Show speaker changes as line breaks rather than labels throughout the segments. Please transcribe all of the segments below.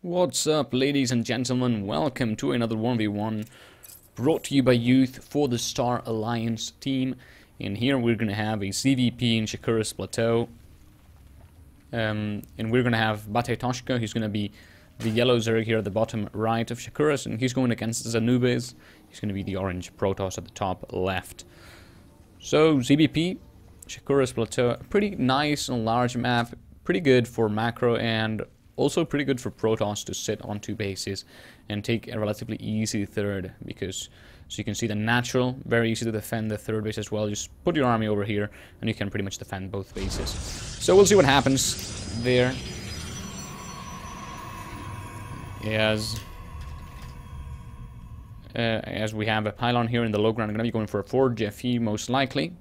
What's up, ladies and gentlemen? Welcome to another 1v1 brought to you by Youth for the Star Alliance team. And here we're going to have a CVP in Shakura's Plateau. And we're going to have BateToshko. He's going to be the yellow Zerg here at the bottom right of Shakura's, and he's going against Zanubis. He's going to be the orange Protoss at the top left. So, CVP, Shakura's Plateau, pretty nice and large map, pretty good for macro, and also pretty good for Protoss to sit on two bases and take a relatively easy third, because, so you can see the natural, very easy to defend the third base as well. Just put your army over here and you can pretty much defend both bases. So we'll see what happens there. As we have a pylon here in the low ground, I'm going to be going for a Forge FE most likely.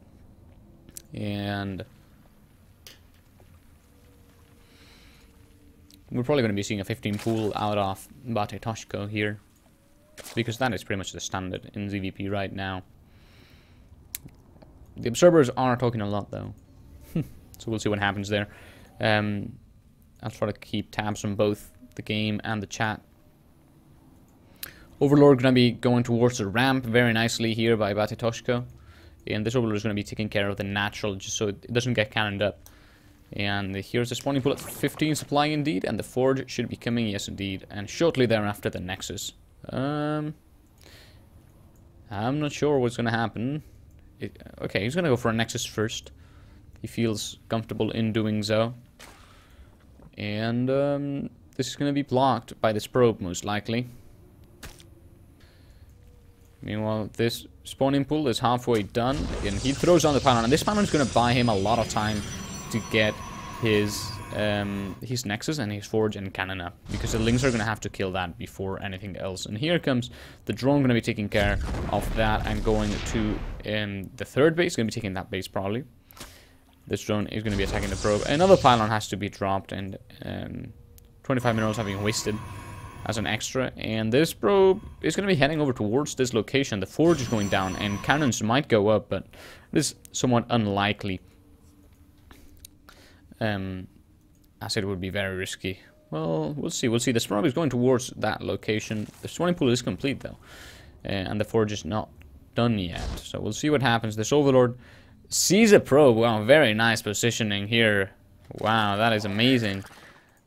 And we're probably going to be seeing a 15 pool out of BateToshko here, because that is pretty much the standard in ZVP right now. The observers are talking a lot though, so we'll see what happens there. I'll try to keep tabs on both the game and the chat. Overlord going to be going towards the ramp very nicely here by BateToshko, and this Overlord is going to be taking care of the natural just so it doesn't get cannoned up. And here's the spawning pool at 15 supply indeed, and the Forge should be coming, yes indeed, and shortly thereafter the Nexus. I'm not sure what's going to happen. Okay, he's going to go for a Nexus first. He feels comfortable in doing so. And this is going to be blocked by this probe most likely. Meanwhile, this spawning pool is halfway done, and he throws on the pylon, and this pylon is going to buy him a lot of time to get his Nexus and his Forge and cannon up, because the Lings are going to have to kill that before anything else. And here comes the drone going to be taking care of that and going to the third base, going to be taking that base probably. This drone is going to be attacking the probe. Another pylon has to be dropped, and 25 minerals have been wasted as an extra. And this probe is going to be heading over towards this location. The Forge is going down, and cannons might go up, but it is somewhat unlikely. As it would be very risky. Well, we'll see. We'll see. The probe is going towards that location. The spawning pool is complete though, and the Forge is not done yet. So we'll see what happens. This Overlord sees a probe. Wow, very nice positioning here. Wow, that is amazing.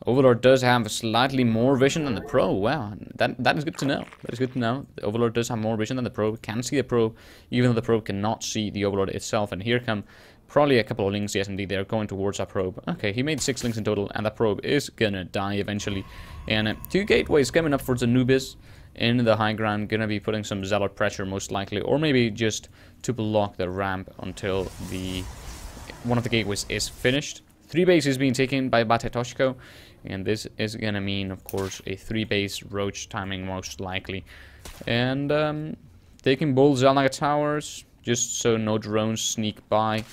Overlord does have slightly more vision than the probe. Wow, that is good to know. That is good to know. The Overlord does have more vision than the probe. Can see the probe, even though the probe cannot see the Overlord itself. And here come probably a couple of Lings. Yes, indeed, they're going towards that probe. Okay, he made 6 Lings in total, and that probe is gonna die eventually. And 2 gateways coming up for Zanubis in the high ground. Gonna be putting some Zealot pressure most likely, or maybe just to block the ramp until one of the gateways is finished. 3 bases being taken by BateToshko, and this is gonna mean, of course, a 3 base roach timing most likely. And taking both Zelnaga towers, just so no drones sneak by.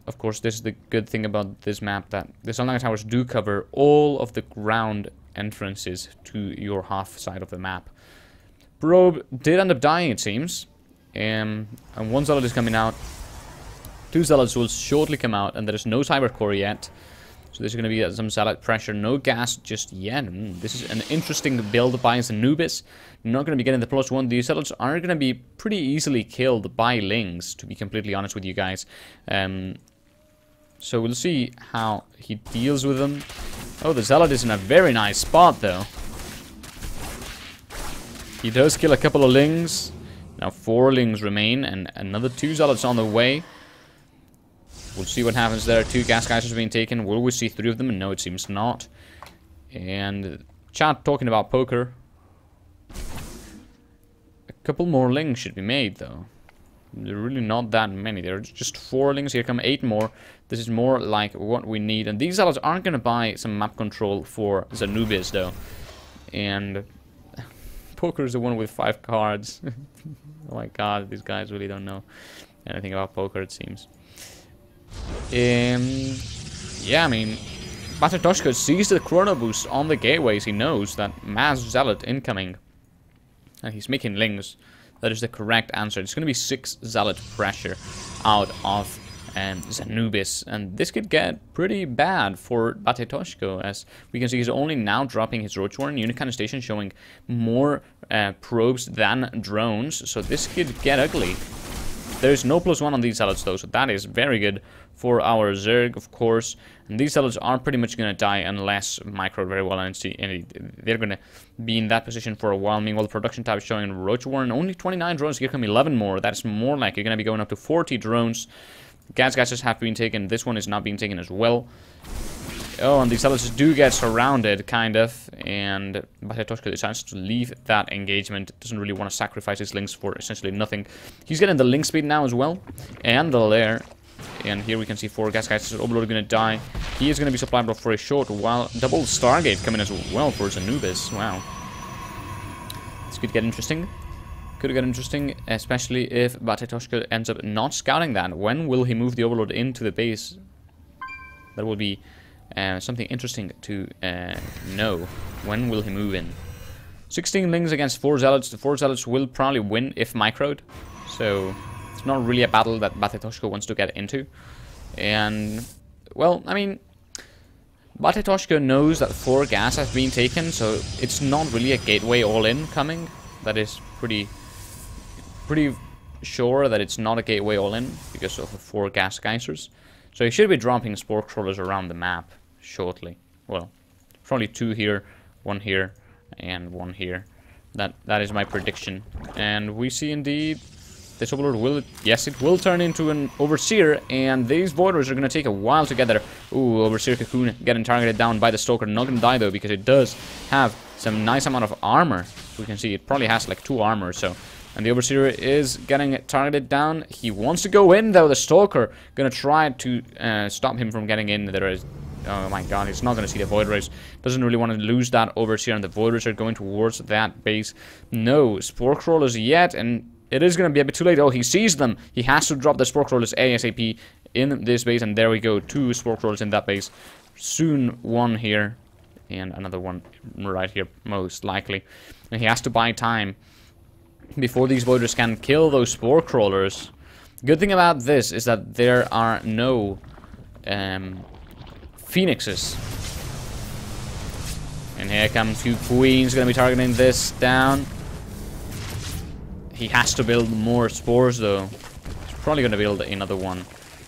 Of course, this is the good thing about this map, that the Zelnaga towers do cover all of the ground entrances to your half side of the map. Probe did end up dying, it seems. And 1 Zealot is coming out. 2 Zealots will shortly come out, and there is no Cyber Core yet. So there's going to be some Zealot pressure. No gas just yet. This is an interesting build by Zanubis. Not going to be getting the +1. These Zealots are going to be pretty easily killed by Lings, to be completely honest with you guys. So we'll see how he deals with them. Oh, the Zealot is in a very nice spot, though. He does kill a couple of Lings. Now 4 Lings remain, and another 2 Zealots on the way. We'll see what happens there. 2 gas geysers being taken. Will we see 3 of them? No, it seems not. And chat talking about poker. A couple more Lings should be made, though. There are really not that many. There are just 4 Lings. Here come 8 more. This is more like what we need. And these Zealots aren't going to buy some map control for Zanubis, though. And poker is the one with 5 cards. Oh my god, these guys really don't know anything about poker, it seems. Yeah, I mean, BateToshko sees the chrono boost on the gateways. He knows that mass Zealot incoming, and he's making Lings. That is the correct answer. It's going to be 6 Zealot pressure out of Zanubis, and this could get pretty bad for BateToshko, as we can see he's only now dropping his Roach Warren unit cannon station, showing more probes than drones, so this could get ugly. There's no +1 on these zealots though, so that is very good for our Zerg, of course. And these zealots are pretty much going to die unless micro very well, and they're going to be in that position for a while. Meanwhile, the production tab is showing Roach Warren only 29 drones. Here come 11 more. That's more like you're going to be going up to 40 drones. Gas gases have been taken. This one is not being taken as well. Oh, and these zealots do get surrounded, kind of, and BateToshko decides to leave that engagement. Doesn't really want to sacrifice his links for essentially nothing. He's getting the link speed now as well, and the lair. And here we can see 4 gas guys. Overlord going to die. He is going to be supplied for a short while. Double Stargate coming as well for Zanubis. Wow. This could get interesting. Could get interesting, especially if BateToshko ends up not scouting that. When will he move the Overlord into the base? That will be something interesting to know. When will he move in? 16 lings against 4 zealots. The 4 zealots will probably win if microed. So it's not really a battle that BateToshko wants to get into. And, well, I mean, BateToshko knows that 4 gas has been taken, so it's not really a gateway all-in coming. That is pretty sure that it's not a gateway all-in because of the 4 gas geysers. So he should be dropping spore crawlers around the map shortly. Well, probably 2 here, 1 here, and 1 here. That is my prediction. And we see indeed this Overlord will, yes, it will turn into an Overseer, and these Voiders are going to take a while to get there. Ooh, Overseer Cocoon getting targeted down by the Stalker. Not going to die though, because it does have some nice amount of armor. We can see it probably has like 2 armor or so. And the Overseer is getting targeted down. He wants to go in though. The Stalker going to try to stop him from getting in. There is, oh my god, he's not going to see the Void Rays. Doesn't really want to lose that Overseer, and the Void Rays are going towards that base. No Spore Crawlers yet, and it is going to be a bit too late. Oh, he sees them. He has to drop the Spore Crawlers ASAP in this base, and there we go. 2 Spore Crawlers in that base. Soon 1 here, and another one right here, most likely. And he has to buy time before these Voiders can kill those Spore Crawlers. Good thing about this is that there are no Phoenixes. And here comes 2 Queens, going to be targeting this down. He has to build more spores though. He's probably going to build another one.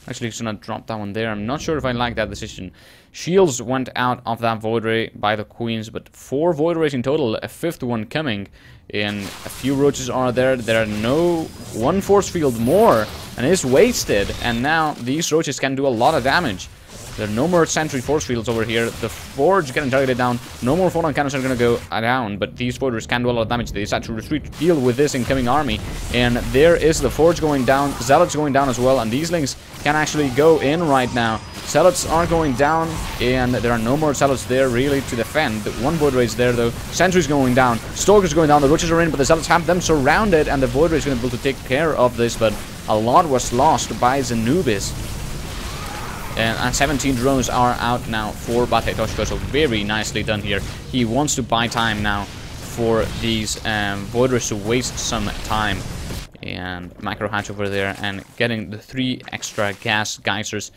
Actually, he's going to drop that one there. I'm not sure if I like that decision. Shields went out of that Void Ray by the Queens, but 4 Void Rays in total, a 5th one coming. And a few Roaches are there. There are no 1 force field more, and it's wasted. And now these Roaches can do a lot of damage. There are no more sentry force fields over here. The Forge getting targeted down. No more photon cannons are going to go down, but these Voiders can do a lot of damage. They decide to retreat to deal with this incoming army. And there is the Forge going down. Zealots going down as well, and these Lings can actually go in right now. Zealots are going down, and there are no more Zealots there really to defend. 1 Void Ray is there though. Sentry's going down. Stalker's going down. The Roaches are in, but the Zealots have them surrounded, and the Void Ray is going to be able to take care of this, but a lot was lost by Zanubis. And 17 drones are out now for BateToshko, so very nicely done here. He wants to buy time now for these Voiders to waste some time. And Macro Hatch over there and getting the 3 extra gas geysers.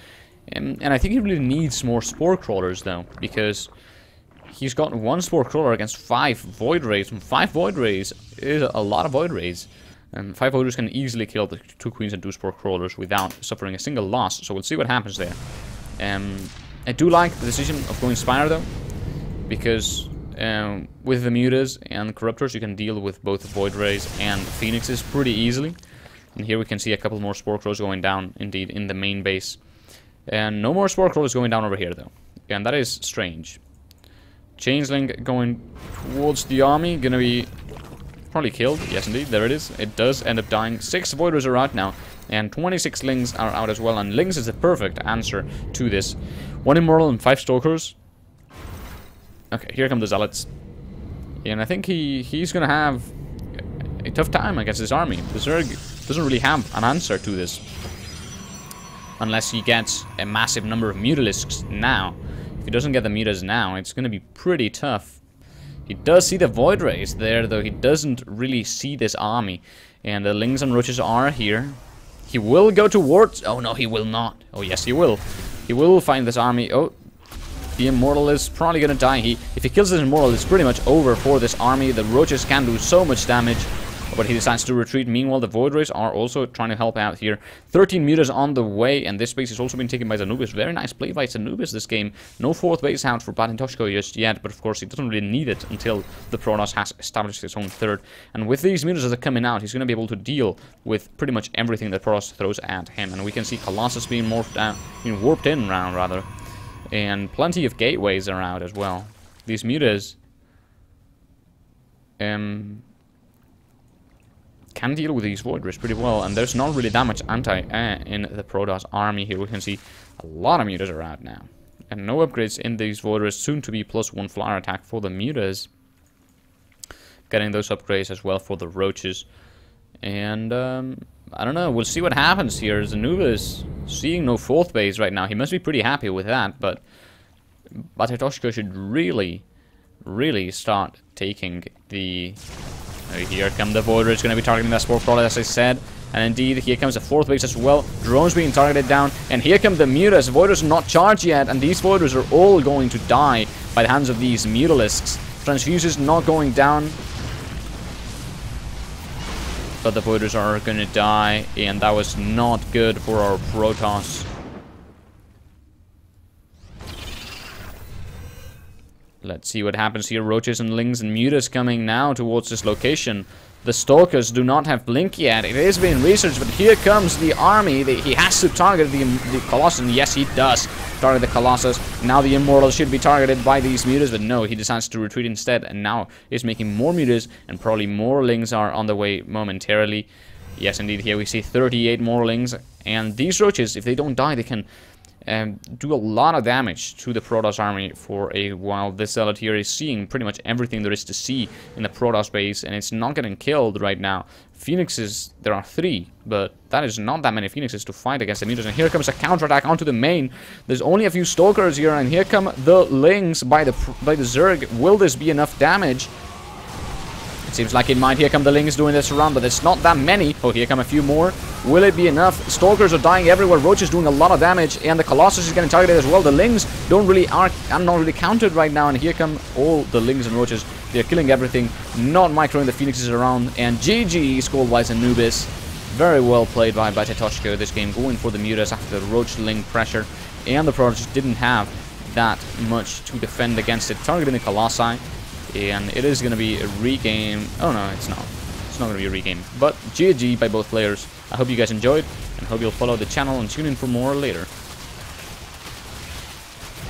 And I think he really needs more Spore Crawlers though, because he's got 1 Spore Crawler against 5 Void Rays. 5 Void Rays is a lot of Void Rays. And 5 Voiders can easily kill the 2 Queens and 2 Spore Crawlers without suffering a single loss. So we'll see what happens there. I do like the decision of going Spire though, because with the Mutas and Corruptors you can deal with both Void Rays and Phoenixes pretty easily. And here we can see a couple more Spore Crawlers going down indeed in the main base. And no more Spore Crawlers going down over here though. And that is strange. Changeling going towards the army, gonna be probably killed. Yes, indeed. There it is. It does end up dying. 6 Voiders are out now. And 26 Lings are out as well. And Lings is the perfect answer to this. 1 Immortal and 5 Stalkers. Okay, here come the Zealots. And I think he's going to have a tough time against this army. The Zerg doesn't really have an answer to this. Unless he gets a massive number of Mutalisks now. If he doesn't get the Mutas now, it's going to be pretty tough. He does see the Void Rays there, though he doesn't really see this army. And the Lings and Roaches are here. He will go towards... Oh, no, he will not. Oh, yes, he will. He will find this army. Oh, the Immortal is probably going to die. If he kills this Immortal, it's pretty much over for this army. The Roaches can do so much damage, but he decides to retreat. Meanwhile, the Void Rays are also trying to help out here. 13 meters on the way, and this base is also being taken by Zanubis. Very nice play by Zanubis this game. No fourth base out for BateToshko just yet, but of course he doesn't really need it until the Protoss has established his own third. And with these meters that are coming out, he's going to be able to deal with pretty much everything that Protoss throws at him. And we can see Colossus being morphed out, being warped in around rather, and plenty of gateways are out as well. These meters can deal with these Void Rays pretty well, and there's not really that much anti-air in the Protoss army here. We can see a lot of mutas are out now, and no upgrades in these Void Rays. Soon to be +1 flyer attack for the mutas. Getting those upgrades as well for the Roaches, and I don't know. We'll see what happens here. Zanubis seeing no fourth base right now. He must be pretty happy with that, but BateToshko should really start taking the... Here come the Void Rays, going to be targeting that Spore Crawler, as I said. And indeed, here comes the fourth base as well. Drones being targeted down. And here come the Mutas. Void Rays are not charged yet. And these Void Rays are all going to die by the hands of these Mutalisks. Transfuses not going down. But the Void Rays are going to die. And that was not good for our Protoss. Let's see what happens here. Roaches and Lings and Mutas coming now towards this location. The Stalkers do not have Blink yet. It is being researched, but here comes the army. He has to target the Colossus, and yes, he does target the Colossus. Now the Immortal should be targeted by these Mutas, but no, he decides to retreat instead, and now is making more Mutas, and probably more Lings are on the way momentarily. Yes, indeed, here we see 38 more Lings, and these Roaches, if they don't die, they can... do a lot of damage to the Protoss army for a while. This Zealot here is seeing pretty much everything there is to see in the Protoss base, and it's not getting killed right now. Phoenixes, there are 3, but that is not that many Phoenixes to fight against the Mutas. And here comes a counterattack onto the main. There's only a few Stalkers here, and here come the Lings by the Zerg. Will this be enough damage? It seems like it might. Here come the Lings doing this around, but it's not that many. Oh, here come a few more. Will it be enough? Stalkers are dying everywhere. Roach is doing a lot of damage, and the Colossus is getting targeted as well. The Lings are not really counted right now, and here come all the Lings and Roaches. They're killing everything, not microing the Phoenixes around, and GG scored by Zanubis. Very well played by BateToshko this game, going for the Mutas after the Roach Ling pressure, and the Protoss didn't have that much to defend against it, targeting the Colossi. And it is going to be a regame. Oh no, it's not. It's not going to be a regame. But GG by both players. I hope you guys enjoyed, and hope you'll follow the channel and tune in for more later.